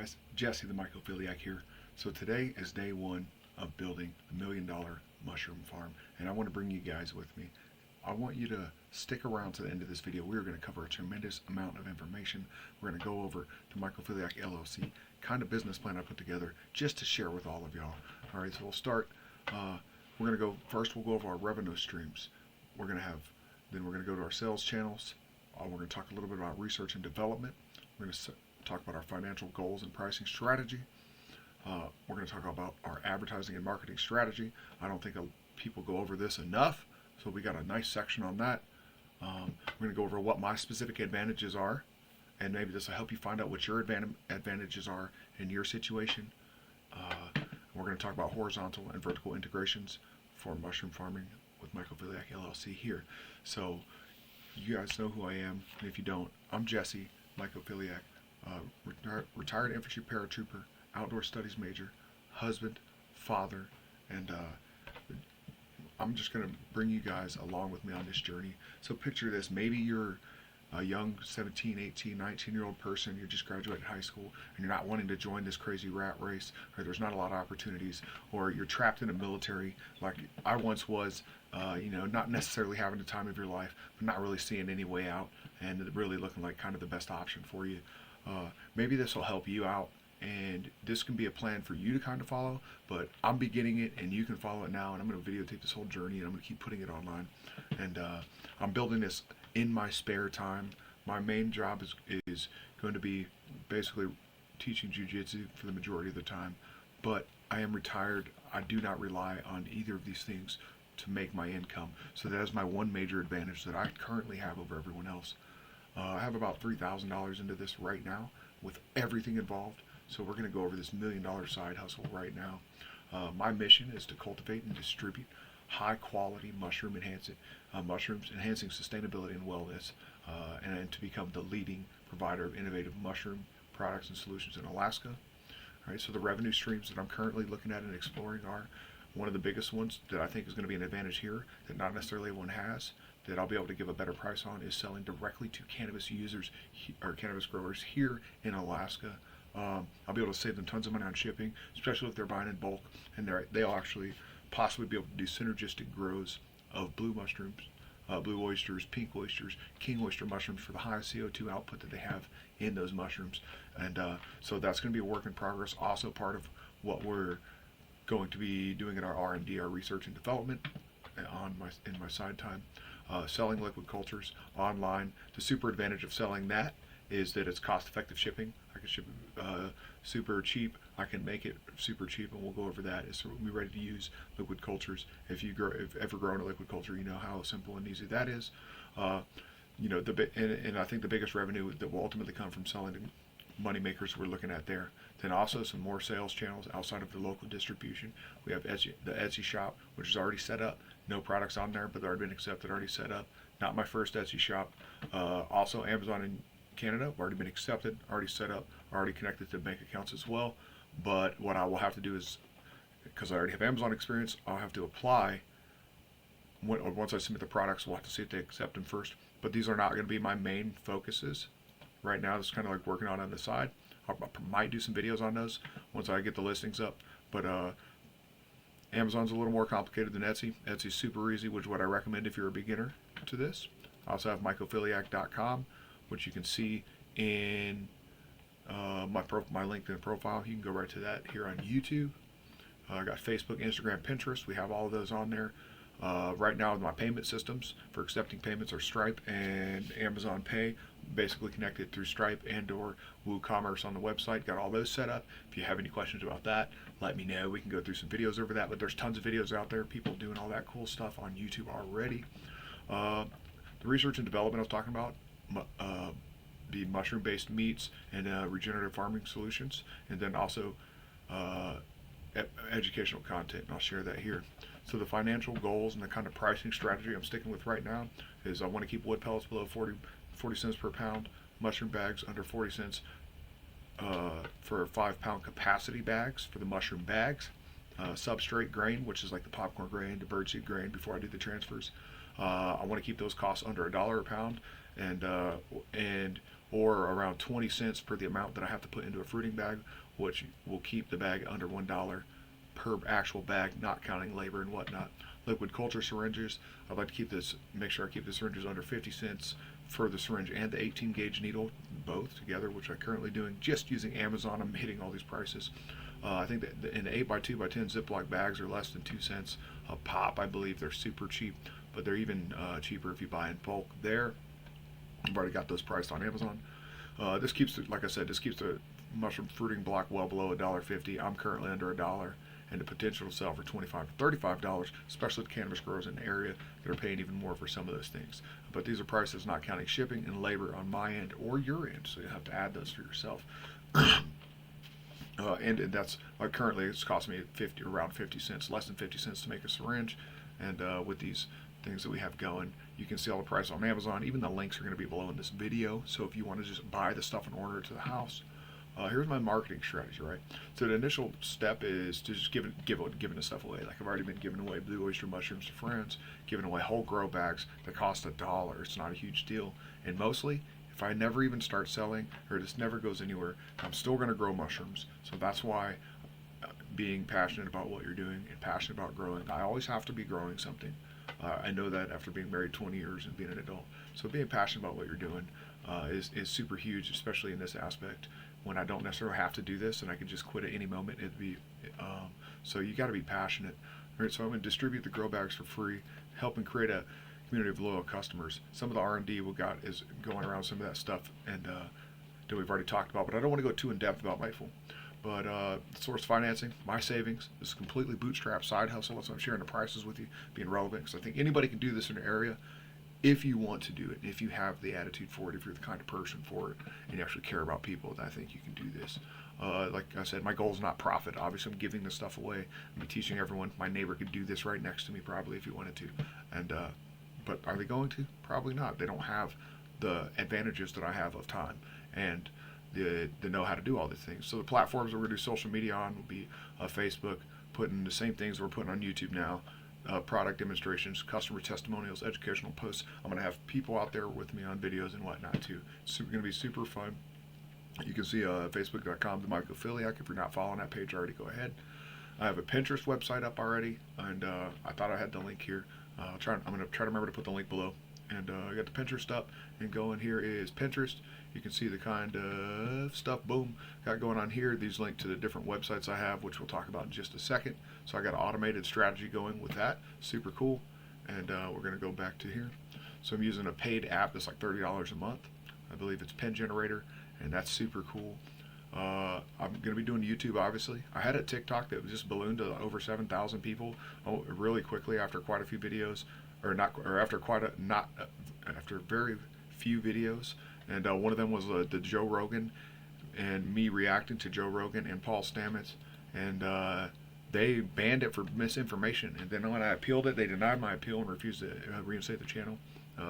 guys, Jesse the Mycophiliac here. So today is day one of building a $1 million mushroom farm, and I want to bring you guys with me. I want you to stick around to the end of this video. We're going to cover a tremendous amount of information. We're going to go over to Mycophiliac LLC, kind of business plan I put together just to share with all of y'all. All right, so we'll start. We're going to go first. We'll go over our revenue streams. Then we're going to go to our sales channels. We're going to talk a little bit about research and development. We're going to talk about our financial goals and pricing strategy. We're going to talk about our advertising and marketing strategy. I don't think people go over this enough, so we got a nice section on that. We're going to go over what my specific advantages are, and maybe this will help you find out what your advantages are in your situation. We're going to talk about horizontal and vertical integrations for mushroom farming with Mycophiliac LLC here. So you guys know who I am, and if you don't, I'm Jesse Mycophiliac, retired infantry paratrooper, outdoor studies major, husband, father, and I'm just going to bring you guys along with me on this journey. So picture this. Maybe you're a young 17, 18, 19-year-old person. You just graduated high school and you're not wanting to join this crazy rat race, or there's not a lot of opportunities, or you're trapped in a military like I once was, not necessarily having the time of your life, but not really seeing any way out, and really looking like kind of the best option for you. Maybe this will help you out, and this can be a plan for you to kind of follow, but I'm beginning it and you can follow it now, and I'm going to videotape this whole journey, and I'm going to keep putting it online. And I'm building this in my spare time. My main job is going to be basically teaching jiu-jitsu for the majority of the time, but I am retired. I do not rely on either of these things to make my income, so that is my one major advantage that I currently have over everyone else. I have about $3,000 into this right now with everything involved. So we're going to go over this $1 million side hustle right now. My mission is to cultivate and distribute high quality mushrooms enhancing sustainability and wellness, and to become the leading provider of innovative mushroom products and solutions in Alaska. All right, so the revenue streams that I'm currently looking at and exploring are one of the biggest ones that I think is going to be an advantage here that not necessarily everyone has, that I'll be able to give a better price on, is selling directly to cannabis users or cannabis growers here in Alaska. I'll be able to save them tons of money on shipping, especially if they're buying in bulk, and they'll actually possibly be able to do synergistic grows of blue mushrooms, blue oysters, pink oysters, king oyster mushrooms for the highest CO2 output that they have in those mushrooms. And so that's going to be a work in progress. Also part of what we're going to be doing in our R&D, our research and development, in my side time. Selling liquid cultures online. The super advantage of selling that is that it's cost-effective shipping. I can ship super cheap. I can make it super cheap, and we'll go over that. It's we're ready to use liquid cultures. If ever grown a liquid culture, you know how simple and easy that is. And I think the biggest revenue that will ultimately come from selling to money makers we're looking at there. Then also some more sales channels outside of the local distribution. We have the Etsy shop, which is already set up. No products on there, but they've already been accepted, already set up. Not my first Etsy shop. Also Amazon in Canada, already been accepted, already set up, already connected to bank accounts as well. But what I will have to do is, because I already have Amazon experience, I'll have to apply. Once I submit the products, we'll have to see if they accept them first. But these are not going to be my main focuses right now. This is kind of like working on the side. I might do some videos on those once I get the listings up. But Amazon's a little more complicated than Etsy. Etsy's super easy, which is what I recommend if you're a beginner to this. I also have mycophiliac.com, which you can see in my LinkedIn profile. You can go right to that here on YouTube. I got Facebook, Instagram, Pinterest. We have all of those on there. Right now, my payment systems for accepting payments are Stripe and Amazon Pay, basically connected through Stripe and/or WooCommerce on the website. Got all those set up. If you have any questions about that, let me know. We can go through some videos over that. But there's tons of videos out there, people doing all that cool stuff on YouTube already. The research and development I was talking about, the mushroom-based meats and regenerative farming solutions, and then also educational content, and I'll share that here. So the financial goals and the kind of pricing strategy I'm sticking with right now is I want to keep wood pellets below 40 cents per pound, mushroom bags under 40 cents for 5-pound capacity bags for the mushroom bags, substrate grain, which is like the popcorn grain, the birdseed grain before I do the transfers. I want to keep those costs under $1 a pound, and or around 20 cents per the amount that I have to put into a fruiting bag, which will keep the bag under $1 per actual bag, not counting labor and whatnot. Liquid culture syringes, I'd like to make sure I keep the syringes under 50 cents for the syringe and the 18 gauge needle, both together, which I'm currently doing just using Amazon. I'm hitting all these prices. I think that in the 8x2x10 Ziploc bags are less than 2 cents a pop. I believe they're super cheap, but they're even cheaper if you buy in bulk there. I've already got those priced on Amazon. This keeps, like I said, this keeps the mushroom fruiting block well below $1.50. I'm currently under $1, and the potential to sell for $25 to $35, especially the cannabis growers in the area that are paying even more for some of those things. But these are prices not counting shipping and labor on my end or your end, so you have to add those for yourself. And that's currently it's costing me around 50 cents, less than 50 cents to make a syringe. And with these things that we have going, you can see all the price on Amazon. Even the links are going to be below in this video. So if you want to just buy the stuff and order it to the house, here's my marketing strategy, right? So the initial step is to just giving the stuff away. Like I've already been giving away blue oyster mushrooms to friends, giving away whole grow bags that cost $1. It's not a huge deal. And mostly, if I never even start selling or this never goes anywhere, I'm still going to grow mushrooms. So that's why being passionate about what you're doing and passionate about growing, I always have to be growing something. I know that after being married 20 years and being an adult. So being passionate about what you're doing is super huge, especially in this aspect when I don't necessarily have to do this and I can just quit at any moment. So you got to be passionate. Right? So I'm going to distribute the grow bags for free, helping create a community of loyal customers. Some of the R&D we got is going around some of that stuff and that we've already talked about, but I don't want to go too in depth about Mindful. But source financing, my savings, this is completely bootstrap side hustle. So I'm sharing the prices with you, being relevant, because I think anybody can do this in an area if you want to do it, if you have the attitude for it, if you're the kind of person for it, and you actually care about people, then I think you can do this. Like I said, my goal is not profit. Obviously, I'm giving this stuff away. I'm teaching everyone. My neighbor could do this right next to me probably if he wanted to. And but are they going to? Probably not. They don't have the advantages that I have of time and the know how to do all these things. So the platforms that we're going to do social media on will be Facebook, putting the same things we're putting on YouTube now, product demonstrations, customer testimonials, educational posts. I'm going to have people out there with me on videos and whatnot too. It's going to be super fun. You can see facebook.com, the Mycologists. If you're not following that page already, go ahead. I have a Pinterest website up already, and I thought I had the link here. I'm going to try to remember to put the link below. And I got the Pinterest up, and going here is Pinterest. You can see the kind of stuff, boom, got going on here. These link to the different websites I have, which we'll talk about in just a second. So I got an automated strategy going with that. Super cool. And we're going to go back to here. So I'm using a paid app that's like $30 a month. I believe it's Pen Generator, and that's super cool. I'm going to be doing YouTube, obviously. I had a TikTok that was just ballooned to over 7,000 people really quickly after quite a few videos, after very few videos. And one of them was the Joe Rogan, and me reacting to Joe Rogan and Paul Stamets, and they banned it for misinformation. And then when I appealed it, they denied my appeal and refused to reinstate the channel.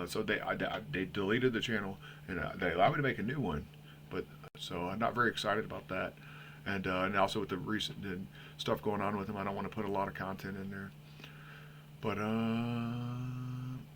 So they deleted the channel, and they allowed me to make a new one. But so I'm not very excited about that. And also with the recent stuff going on with them, I don't want to put a lot of content in there. But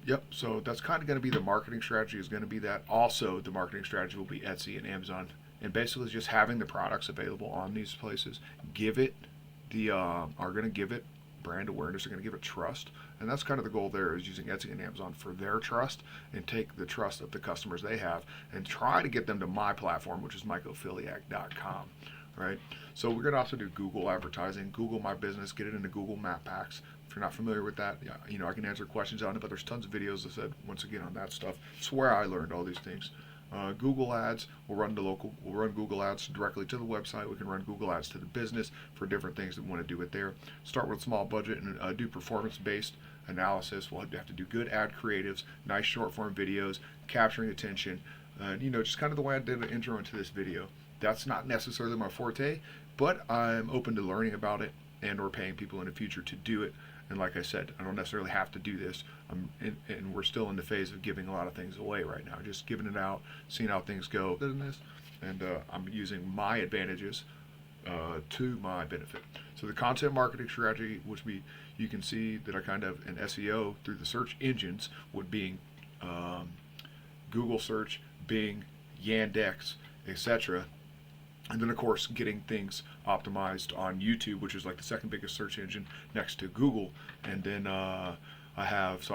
yep, so that's kind of going to be the marketing strategy, is going to be that. Also, the marketing strategy will be Etsy and Amazon. And basically just having the products available on these places. Are going to give it brand awareness, are going to give it trust. And that's kind of the goal there, is using Etsy and Amazon for their trust and take the trust of the customers they have and try to get them to my platform, which is mycophiliac.com. Right? So we're going to also do Google advertising, Google My Business, get it into Google Map Packs. If you're not familiar with that, I can answer questions on it, but there's tons of videos that said, once again, on that stuff. It's where I learned all these things. Google ads, we'll run Google ads directly to the website. We can run Google ads to the business for different things that we want to do it there. Start with a small budget and do performance-based analysis. We'll have to do good ad creatives, nice short form videos, capturing attention, just kind of the way I did the intro into this video. That's not necessarily my forte, but I'm open to learning about it and or paying people in the future to do it. And like I said, I don't necessarily have to do this. And we're still in the phase of giving a lot of things away right now, just giving it out, seeing how things go in this. And I'm using my advantages to my benefit. So the content marketing strategy, which you can see that I kind of, in SEO through the search engines, would be Google search, Bing, Yandex, etc. And then, of course, getting things optimized on YouTube, which is like the second biggest search engine next to Google. And then I have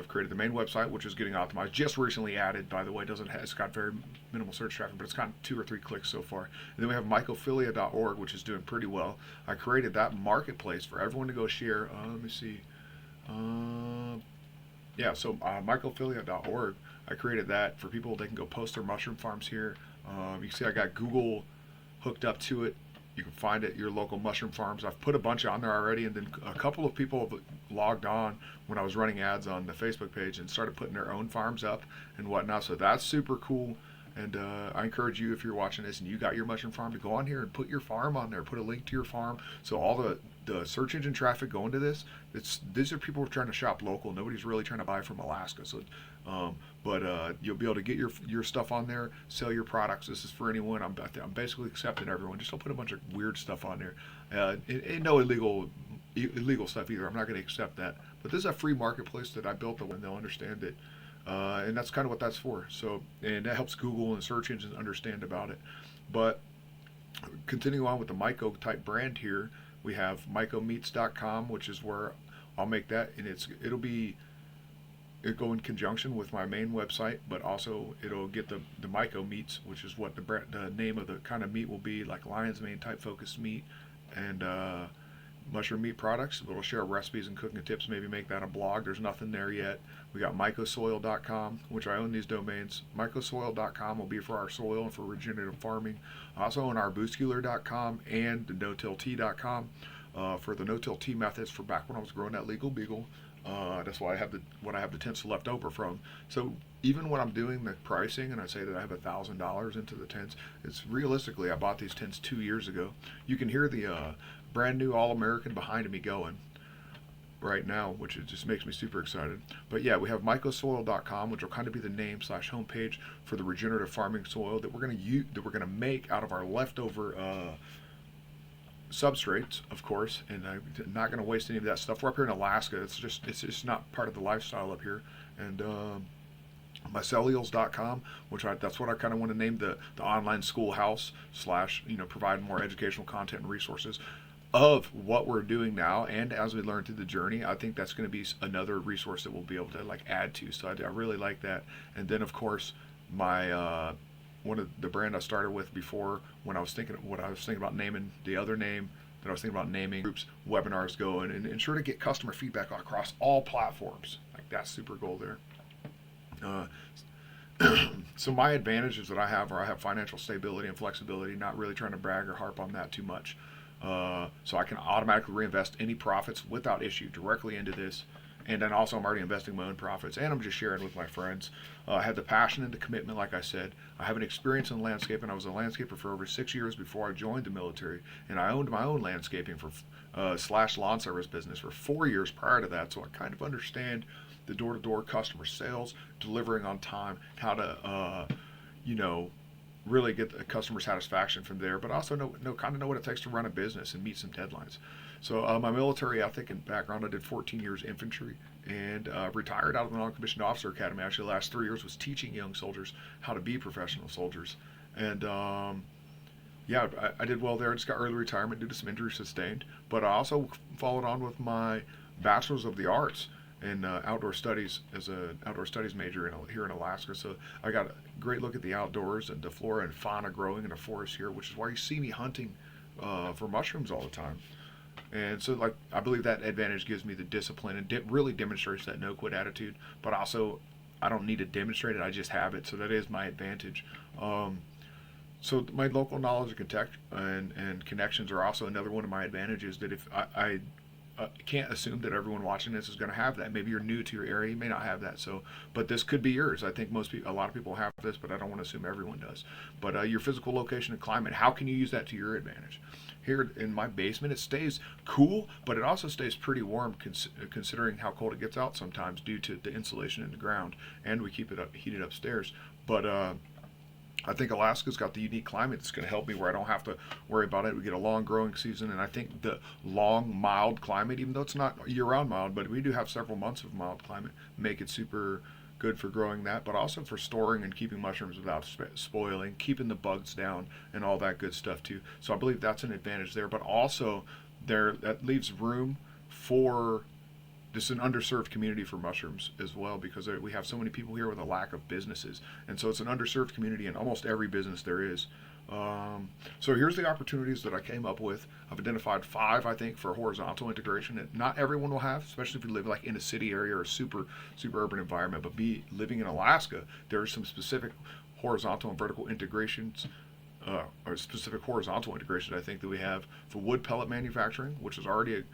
created the main website, which is getting optimized. Just recently added, by the way. It's got very minimal search traffic, but it's gotten 2 or 3 clicks so far. And then we have mycophilia.org, which is doing pretty well. I created that marketplace for everyone to go share. Let me see. Mycophilia.org. I created that for people. They can go post their mushroom farms here. You can see I got Google hooked up to it. You can find it at your local mushroom farms. I've put a bunch on there already, and then a couple of people have logged on when I was running ads on the Facebook page and started putting their own farms up and whatnot. So that's super cool. And I encourage you, if you're watching this and you got your mushroom farm, to go on here and put your farm on there. Put a link to your farm. So all the search engine traffic going to this, these are people who are trying to shop local. Nobody's really trying to buy from Alaska. So, you'll be able to get your stuff on there, sell your products. This is for anyone. I'm basically accepting everyone. Just don't put a bunch of weird stuff on there. Ain't no illegal stuff either. I'm not going to accept that. But this is a free marketplace that I built, and they'll understand it. And that's kind of what that's for. So, and that helps Google and search engines understand about it. But continuing on with the Myco type brand here, we have mycomeats.com, which is where I'll make that, and it'll go in conjunction with my main website, but also it'll get the Myco meats, which is what the name of the kind of meat will be, like lion's mane type focused meat, and mushroom meat products. It'll share recipes and cooking tips, maybe make that a blog. There's nothing there yet. We got mycosoil.com, which I own these domains. Mycosoil.com will be for our soil and for regenerative farming. I also own arbuscular.com and the no-till-tea.com for the no-till tea methods for back when I was growing that legal beagle. That's why I have the tents left over from. So even when I'm doing the pricing and I say that I have $1,000 into the tents, it's realistically I bought these tents 2 years ago. You can hear the brand new All-American behind me going right now, which just makes me super excited. But yeah, we have mycosoil.com, which will kind of be the name / homepage for the regenerative farming soil that we're going to make out of our leftover substrates, of course, and I'm not going to waste any of that stuff. We're up here in Alaska. It's just not part of the lifestyle up here. And mycelials.com, that's what I kind of want to name the online schoolhouse / provide more educational content and resources of what we're doing now, and as we learn through the journey. I think that's going to be another resource that we'll be able to add to. So I really like that. And then of course my one of the brand I started with before, when I was thinking about naming, the other name that I was thinking about naming, groups, webinars going, and ensure to get customer feedback across all platforms. Like, that's super cool there. So my advantages that I have are I have financial stability and flexibility, not really trying to brag or harp on that too much. So I can automatically reinvest any profits without issue directly into this. And then also I'm already investing my own profits, and I'm just sharing with my friends. I have the passion and the commitment, like I said. I have an experience in landscaping. I was a landscaper for over 6 years before I joined the military, and I owned my own landscaping for / lawn service business for 4 years prior to that. So I kind of understand the door-to-door customer sales, delivering on time, how to really get the customer satisfaction from there, but also know what it takes to run a business and meet some deadlines. So my military ethic and background, I did 14 years infantry and retired out of the non-commissioned officer academy. Actually, the last 3 years was teaching young soldiers how to be professional soldiers. And I did well there. I just got early retirement due to some injuries sustained, but I also followed on with my bachelor's of the arts in outdoor studies as an outdoor studies major here in Alaska. So I got a great look at the outdoors and the flora and fauna growing in the forest here, which is why you see me hunting for mushrooms all the time. And so, I believe that advantage gives me the discipline and really demonstrates that no-quit attitude. But also, I don't need to demonstrate it; I just have it. So that is my advantage. So my local knowledge and connections are also another one of my advantages. That if I can't assume that everyone watching this is going to have that. Maybe you're new to your area, you may not have that. So, but this could be yours. I think a lot of people have this, but I don't want to assume everyone does. But your physical location and climate, how can you use that to your advantage? Here in my basement, it stays cool, but it also stays pretty warm considering how cold it gets out sometimes due to the insulation in the ground, and we keep it heated upstairs. But I think Alaska's got the unique climate that's going to help me where I don't have to worry about it. We get a long growing season, and I think the long, mild climate, even though it's not year-round mild, but we do have several months of mild climate, make it super good for growing that, but also for storing and keeping mushrooms without spoiling, keeping the bugs down, and all that good stuff too. So I believe that's an advantage there. But also, that leaves room for just an underserved community for mushrooms as well, because we have so many people here with a lack of businesses, and so it's an underserved community in almost every business there is. So here's the opportunities that I came up with. I've identified 5, I think, for horizontal integration that not everyone will have, especially if you live like in a city area or a super urban environment. But living in Alaska, there are some specific horizontal and vertical integrations, or specific horizontal integration I think that we have for wood pellet manufacturing, which is already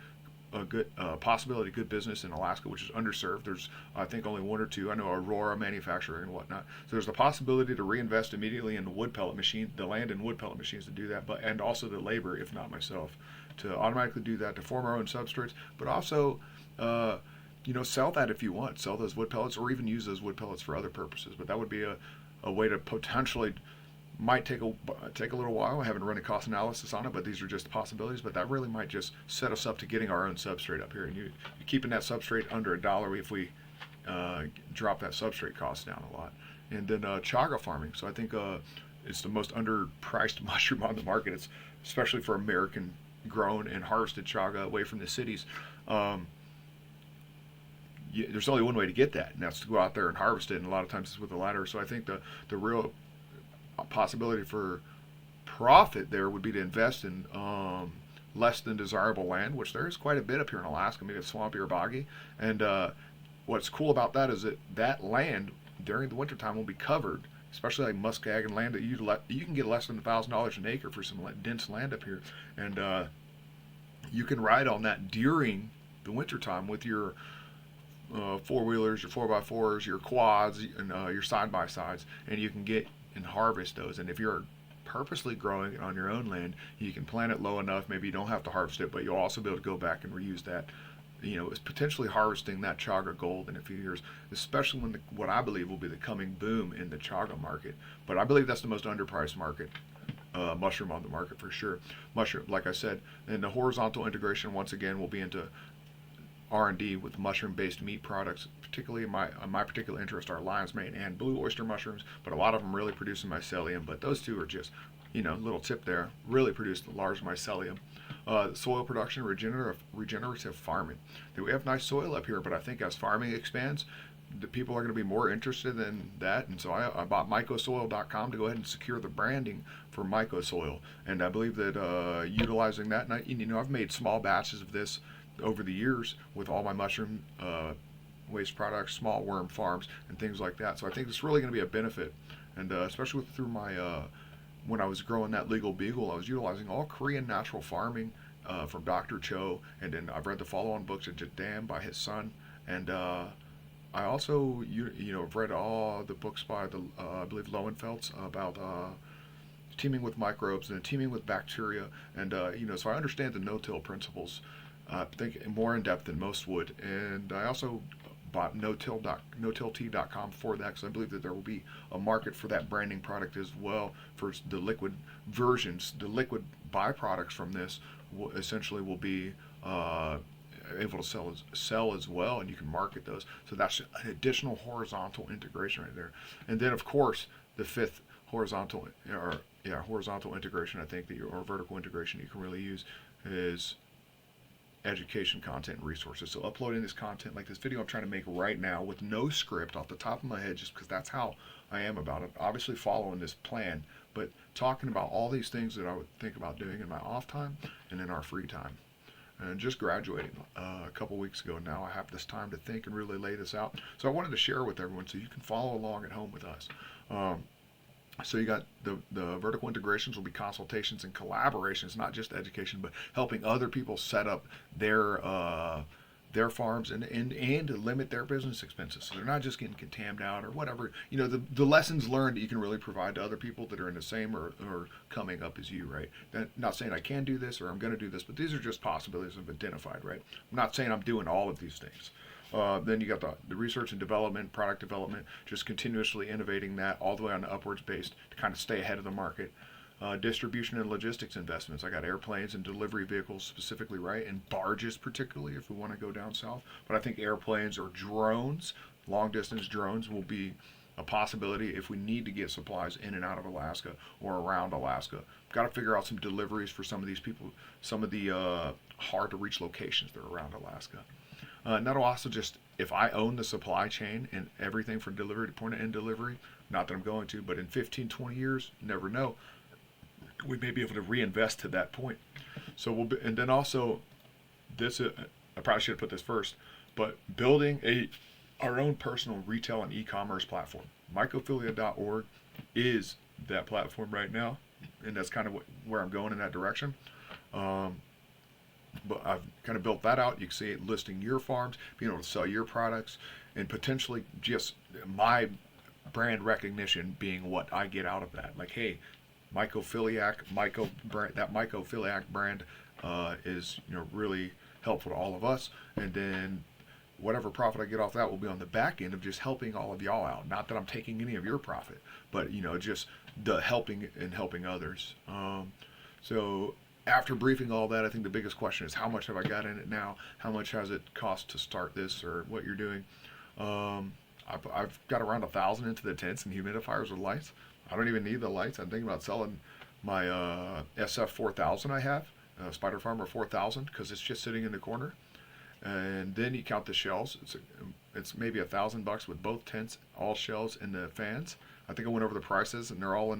a good possibility, good business in Alaska, which is underserved. There's, I think, only 1 or 2. I know Aurora manufacturing and whatnot. So there's the possibility to reinvest immediately in the wood pellet machine, the land and wood pellet machines to do that, and also the labor, if not myself, to automatically do that, to form our own substrates, but also, sell that if you want, sell those wood pellets, or even use those wood pellets for other purposes. But that would be a way to potentially. Might take a little while. I haven't run a cost analysis on it, but these are just possibilities. But that really might just set us up to getting our own substrate up here, and you're keeping that substrate under $1 if we drop that substrate cost down a lot. And then chaga farming. So I think it's the most underpriced mushroom on the market. It's especially for American grown and harvested chaga away from the cities. There's only one way to get that, and that's to go out there and harvest it. And a lot of times it's with a ladder. So I think the real possibility for profit there would be to invest in less than desirable land, which there is quite a bit up here in Alaska. Maybe it's swampy or boggy. And what's cool about that is that land during the wintertime will be covered, especially like muskeg land that you can get less than $1,000 an acre for some dense land up here. And you can ride on that during the wintertime with your four-wheelers, your 4x4s, your quads, and your side-by-sides, and you can get and harvest those. And if you're purposely growing it on your own land, you can plant it low enough, maybe you don't have to harvest it, but you'll also be able to go back and reuse that. It's potentially harvesting that chaga gold in a few years, especially when what I believe will be the coming boom in the chaga market. But I believe that's the most underpriced market mushroom on the market for sure. Mushroom, like I said, and the horizontal integration once again will be into R&D with mushroom-based meat products. Particularly my particular interest are lion's mane and blue oyster mushrooms, but a lot of them really produce mycelium. But those two are just, little tip there, really produce the large mycelium. Soil production, regenerative farming. We have nice soil up here, but I think as farming expands, the people are going to be more interested in that. And so I bought mycosoil.com to go ahead and secure the branding for mycosoil. And I believe that utilizing that, and I've made small batches of this over the years with all my mushroom waste products, small worm farms, and things like that. So I think it's really going to be a benefit, and especially through my when I was growing that legal beagle, I was utilizing all Korean natural farming from Dr. Cho, and then I've read the follow-on books of Jadam by his son, and I also have read all the books by I believe Lowenfeld's about teaming with microbes and teaming with bacteria, and so I understand the no-till principles. I think more in depth than most would, and I also bought no-till.com for that, because I believe that there will be a market for that branding product as well, for the liquid versions. The liquid byproducts from this essentially will be able to sell as well, and you can market those. So that's an additional horizontal integration right there. And then of course the 5th horizontal integration, I think, or vertical integration you can really use is education content and resources. So uploading this content, like this video I'm trying to make right now with no script off the top of my head, just because that's how I am about it, obviously following this plan, but talking about all these things that I would think about doing in my off time and in our free time. And just graduating a couple weeks ago now, I have this time to think and really lay this out. So I wanted to share with everyone so you can follow along at home with us. So you got the vertical integrations will be consultations and collaborations, not just education, but helping other people set up their farms and limit their business expenses, so they're not just getting contaminated out or whatever. The lessons learned that you can really provide to other people that are in the same or coming up as you, right? Not saying I can do this or I'm going to do this, but these are just possibilities I've identified, right? I'm not saying I'm doing all of these things. Then you got the research and development, product development, just continuously innovating that all the way on the upwards based to kind of stay ahead of the market. Distribution and logistics investments. I got airplanes and delivery vehicles specifically, right? And barges particularly if we want to go down south. But I think airplanes or drones long distance drones will be a possibility if we need to get supplies in and out of Alaska or around Alaska. Got to figure out some deliveries for some of these people, some of the hard to reach locations that are around Alaska. And that'll also just, if I own the supply chain and everything from delivery to point of end delivery, not that I'm going to, but in 15, 20 years, never know, we may be able to reinvest to that point. So we'll be, and then also this, I probably should have put this first, but building our own personal retail and e-commerce platform. Mycophilia.org is that platform right now, and that's kind of where I'm going in that direction. But I've kind of built that out. You can see it listing your farms, being able to sell your products, and potentially just my brand recognition being what I get out of that. Like, hey, Mycophiliac, that Mycophiliac brand is really helpful to all of us, and then whatever profit I get off that will be on the back end of just helping all of y'all out. Not that I'm taking any of your profit, but just the helping and helping others. So after briefing all that, I think the biggest question is how much have I got in it now? How much has it cost to start this or what you're doing? I've got around 1,000 into the tents and humidifiers with lights. I don't even need the lights. I'm thinking about selling my SF 4000 I have, Spider Farmer 4000, because it's just sitting in the corner. And then you count the shells. It's maybe $1,000 with both tents, all shells, and the fans. I think I went over the prices, and they're all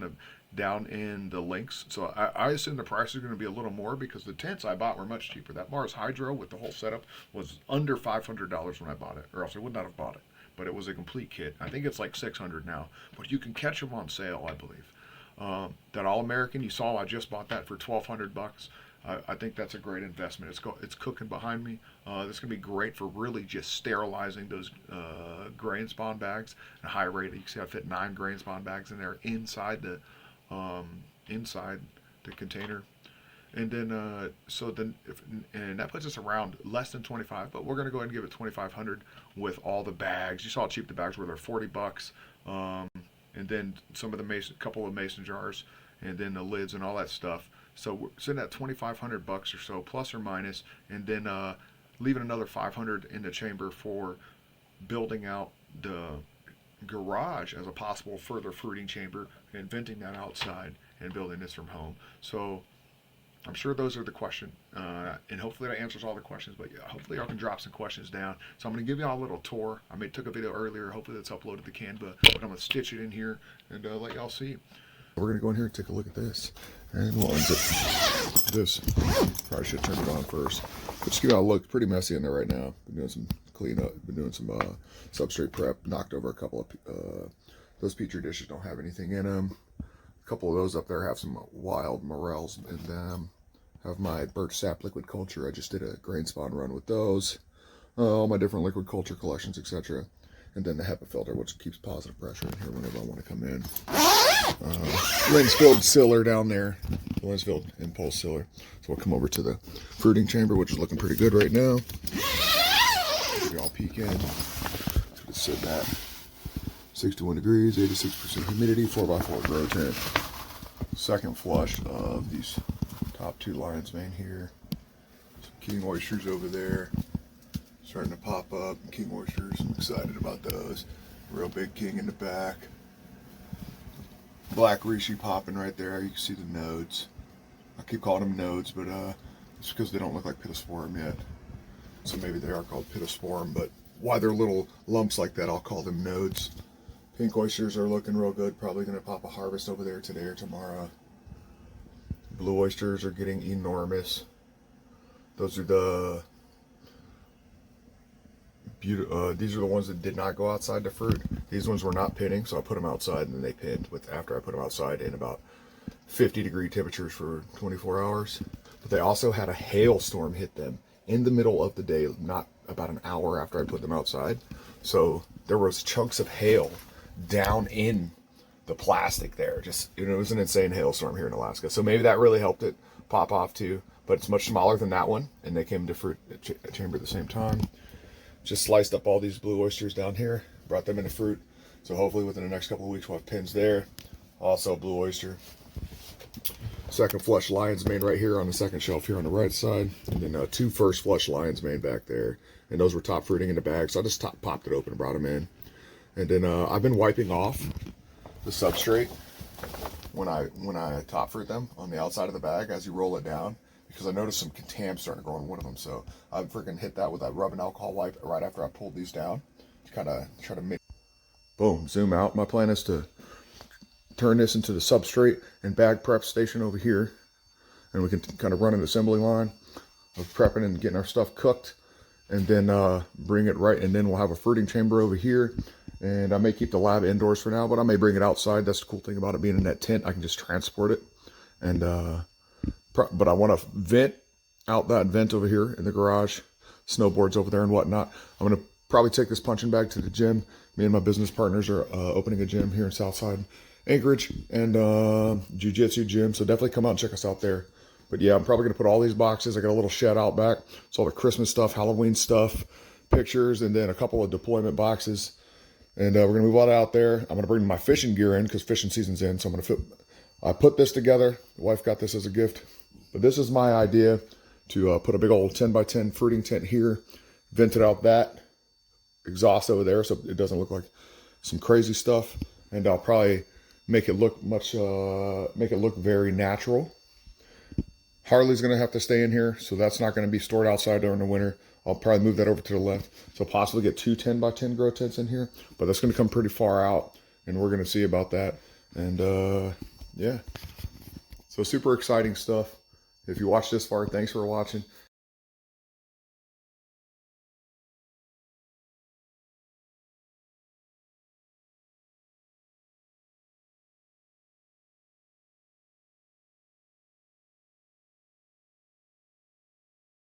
down in the links. So I assume the price is going to be a little more because the tents I bought were much cheaper. That Mars Hydro with the whole setup was under $500 when I bought it, or else I would not have bought it. But it was a complete kit. I think it's like $600 now, but you can catch them on sale, I believe. That All American you saw, I just bought that for $1,200. I think that's a great investment. It's cooking behind me. This is gonna be great for really just sterilizing those grain spawn bags at a high rate. You can see I fit 9 grain spawn bags in there inside the container. And then and that puts us around less than 25, but we're gonna go ahead and give it 2,500 with all the bags. You saw how cheap the bags were. They're $40, and then some of the couple of mason jars, and then the lids and all that stuff. So we're sitting at $2,500 or so, plus or minus, and then leaving another $500 in the chamber for building out the garage as a possible further fruiting chamber and venting that outside and building this from home. So I'm sure those are the questions, and hopefully that answers all the questions, but yeah, hopefully I can drop some questions down. So I'm going to give you all a little tour. I took a video earlier, hopefully that's uploaded to Canva, but I'm going to stitch it in here and let y'all see. We're going to go in here and take a look at this. And we'll unzip this. Probably should turn it on first. But just give it a look. Pretty messy in there right now. Been doing some cleanup. Been doing some substrate prep. Knocked over a couple of those petri dishes. Don't have anything in them. A couple of those up there have some wild morels in them. Have my birch sap liquid culture. I just did a grain spawn run with those. All my different liquid culture collections, etc. And then the HEPA filter, which keeps positive pressure in here whenever I want to come in. Lensfield Siller down there. Lensfield Impulse Siller. So we'll come over to the fruiting chamber, which is looking pretty good right now. We all peek in. So it's sitting at 61 degrees, 86% humidity, 4x4 grow tent. Second flush of these top 2 lion's mane here. Some king oysters over there. Starting to pop up. King oysters, I'm excited about those. Real big king in the back. Black reishi popping right there. You can see the nodes. I keep calling them nodes, but it's because they don't look like pittosporum yet. So maybe they are called pittosporum, but why they're little lumps like that, I'll call them nodes. Pink oysters are looking real good. Probably going to pop a harvest over there today or tomorrow. Blue oysters are getting enormous. Those are the these are the ones that did not go outside to fruit. These ones were not pinning, so I put them outside, and then they pinned after I put them outside in about 50-degree temperatures for 24 hours. But they also had a hailstorm hit them in the middle of the day, not about an hour after I put them outside. So there was chunks of hail down in the plastic there. Just, it was an insane hailstorm here in Alaska. So maybe that really helped it pop off too. But it's much smaller than that one, and they came to fruit chamber at the same time. Just sliced up all these blue oysters down here, brought them into fruit. So hopefully within the next couple of weeks we'll have pins there. Also blue oyster. second flush lion's mane right here on the second shelf here on the right side, and then 2 first flush lion's mane back there, and those were top fruiting in the bag, so I just popped it open and brought them in. And then I've been wiping off the substrate when I top fruit them on the outside of the bag as you roll it down, because I noticed some contam starting to grow in one of them, so I freaking hit that with that rubbing alcohol wipe right after I pulled these down to kind of try to make. Boom, zoom out. My plan is to turn this into the substrate and bag prep station over here, and we can kind of run an assembly line of prepping and getting our stuff cooked, and then bring it right, and then we'll have a fruiting chamber over here. And I may keep the lab indoors for now, but I may bring it outside. That's the cool thing about it being in that tent. I can just transport it. And but I want to vent out that vent over here in the garage, snowboards over there and whatnot. I'm going to probably take this punching bag to the gym. Me and my business partners are opening a gym here in Southside Anchorage, and jiu-jitsu gym, so definitely come out and check us out there. But yeah, I'm probably going to put all these boxes. I got a little shed out back. It's all the Christmas stuff, Halloween stuff, pictures, and then a couple of deployment boxes. And we're going to move all that out there. I'm going to bring my fishing gear in because fishing season's in. So I'm going to I put this together. The wife got this as a gift. But this is my idea to put a big old 10 by 10 fruiting tent here, vented out that exhaust over there so it doesn't look like some crazy stuff. And I'll probably make it look very natural. Harley's going to have to stay in here, so that's not going to be stored outside during the winter. I'll probably move that over to the left. So possibly get 2 10 by 10 grow tents in here, but that's going to come pretty far out, and we're going to see about that. And yeah, so super exciting stuff. If you watched this far, thanks for watching.